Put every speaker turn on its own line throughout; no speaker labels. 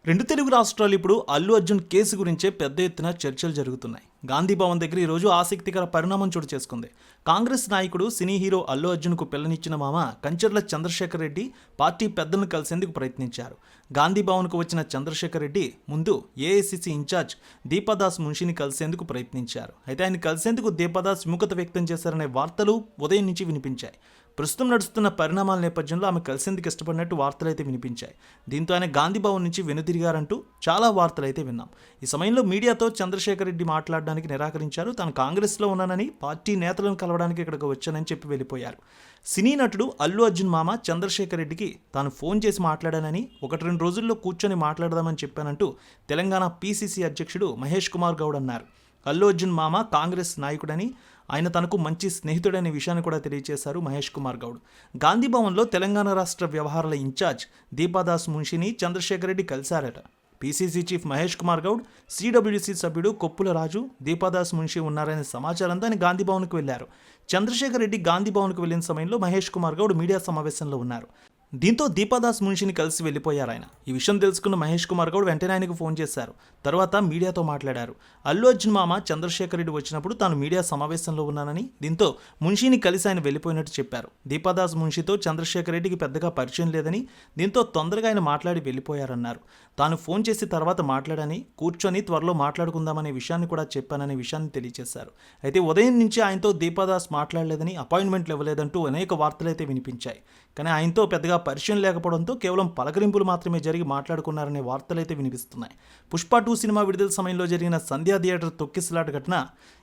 రెండు తెలుగు రాష్ట్రాలు ఇప్పుడు అల్లు అర్జున్ కేసు గురించే పెద్ద ఎత్తున చర్చలు జరుగుతున్నాయి. గాంధీ భవన్ దగ్గర ఈరోజు ఆసక్తికర పరిణామం చోటు చేసుకుంది. కాంగ్రెస్ నాయకుడు సినీ హీరో అల్లు అర్జున్కు పిల్లనిచ్చిన మామ కంచర్ల చంద్రశేఖర్ రెడ్డి పార్టీ పెద్దలను కలిసేందుకు ప్రయత్నించారు. గాంధీ భవన్కు వచ్చిన చంద్రశేఖర్ రెడ్డి ముందు ఏఐసిసి ఇన్ఛార్జ్ దీపాదాస్ మున్షిని కలిసేందుకు ప్రయత్నించారు. అయితే ఆయన కలిసేందుకు దీపాదాస్ విముఖత వ్యక్తం చేశారనే వార్తలు ఉదయం నుంచి వినిపించాయి. ప్రస్తుతం నడుస్తున్న పరిణామాల నేపథ్యంలో ఆమె కలిసేందుకు ఇష్టపడినట్టు వార్తలైతే వినిపించాయి. దీంతో ఆయన గాంధీ భవన్ నుంచి వెనుదిరిగారంటూ చాలా వార్తలైతే విన్నాం. ఈ సమయంలో మీడియాతో చంద్రశేఖర్ రెడ్డి మాట్లాడడానికి నిరాకరించారు. తాను కాంగ్రెస్లో ఉన్నానని, పార్టీ నేతలను కలవడానికి ఇక్కడికి వచ్చానని చెప్పి వెళ్ళిపోయారు. సినీ నటుడు అల్లు అర్జున్ మామ చంద్రశేఖర్ రెడ్డికి తాను ఫోన్ చేసి మాట్లాడానని, 1-2 రోజుల్లో కూర్చొని మాట్లాడదామని చెప్పానంటూ తెలంగాణ పీసీసీ అధ్యక్షుడు మహేష్ కుమార్ గౌడ్ అన్నారు. అల్లు అర్జున్ మామ కాంగ్రెస్ నాయకుడని, ఆయన తనకు మంచి స్నేహితుడనే విషయాన్ని కూడా తెలియజేశారు మహేష్ కుమార్ గౌడ్. గాంధీ భవన్లో తెలంగాణ రాష్ట్ర వ్యవహారాల incharge Deepa Das మున్షిని Chandrasekhar Reddy కలిశారట. PCC chief Mahesh Kumar Goud, CWC సభ్యుడు కొప్పుల రాజు, దీపాదాస్ మున్షి ఉన్నారనే సమాచారంతో ఆయన గాంధీ భవన్కు వెళ్లారు. చంద్రశేఖర్ రెడ్డి గాంధీ భవన్కు వెళ్లిన సమయంలో మహేష్ కుమార్ గౌడ్ మీడియా సమావేశంలో ఉన్నారు. దీంతో దీపాదాస్ మున్షిని కలిసి వెళ్ళిపోయారు ఆయన. ఈ విషయం తెలుసుకున్న మహేష్ కుమార్ గౌడ్ వెంటనే ఆయనకు ఫోన్ చేశారు. తర్వాత మీడియాతో మాట్లాడారు. అల్లు అర్జున్ మామ చంద్రశేఖర్ రెడ్డి వచ్చినప్పుడు తాను మీడియా సమావేశంలో ఉన్నానని, దీంతో మున్షిని కలిసి ఆయన వెళ్ళిపోయినట్టు చెప్పారు. దీపాదాస్ మున్షితో చంద్రశేఖర్ రెడ్డికి పెద్దగా పరిచయం లేదని, దీంతో తొందరగా ఆయన మాట్లాడి వెళ్ళిపోయారన్నారు. తాను ఫోన్ చేసి తర్వాత మాట్లాడని, కూర్చొని త్వరలో మాట్లాడుకుందామనే విషయాన్ని కూడా చెప్పాననే విషయాన్ని తెలియజేశారు. అయితే ఉదయం నుంచి ఆయనతో దీపాదాస్ మాట్లాడలేదని, అపాయింట్మెంట్లు ఇవ్వలేదంటూ అనేక వార్తలైతే వినిపించాయి. కానీ ఆయనతో పెద్దగా పరిచయం లేకపోవడంతో కేవలం పలకరింపులు మాత్రమే జరిగి మాట్లాడుకున్నారనే వార్తలైతే వినిపిస్తున్నాయి. పుష్ప 2 సినిమా విడుదల సమయంలో జరిగిన సంధ్యా థియేటర్ తొక్కిసలాట ఘటన,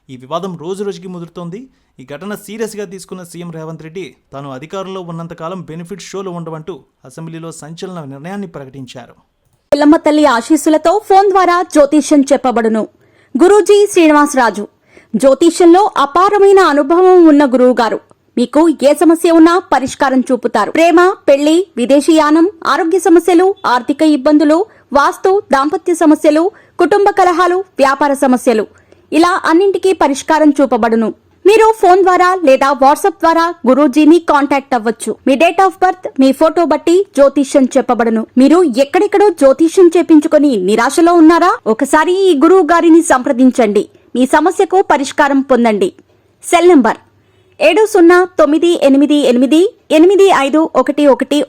ఈ వివాదం రోజు రోజుకి ముదురుతోంది. ఈ ఘటన సీరియస్గా తీసుకున్న సీఎం రేవంత్ రెడ్డి తాను అధికారంలో ఉన్నంతకాలం బెనిఫిట్ షోలు ఉండవంటూ అసెంబ్లీలో సంచలన నిర్ణయాన్ని ప్రకటించారు.
ఎల్లమ్మ తల్లి ఆశీస్సులతో ఫోన్ ద్వారా జ్యోతిష్యం చెప్పబడును. గురూజీ శ్రీనివాసరాజు జ్యోతిష్యంలో అపారమైన అనుభవం ఉన్న గురువు గారు మీకు ఏ సమస్య ఉన్నా పరిష్కారం చూపుతారు. ప్రేమ, పెళ్లి, విదేశీయానం, ఆరోగ్య సమస్యలు, ఆర్థిక ఇబ్బందులు, వాస్తు, దాంపత్య సమస్యలు, కుటుంబ కలహాలు, వ్యాపార సమస్యలు, ఇలా అన్నింటికీ పరిష్కారం చూపబడును. మీరు ఫోన్ ద్వారా లేదా వాట్సాప్ ద్వారా గురూజీని కాంటాక్ట్ అవ్వచ్చు. మీ డేట్ ఆఫ్ బర్త్, మీ ఫోటో బట్టి జ్యోతిష్యం చెప్పబడును. మీరు ఎక్కడెక్కడో జ్యోతిష్యం చేపించుకొని నిరాశలో ఉన్నారా? ఒకసారి ఈ గురువు గారిని సంప్రదించండి. మీ సమస్యకు పరిష్కారం పొందండి. Cell number 7098885511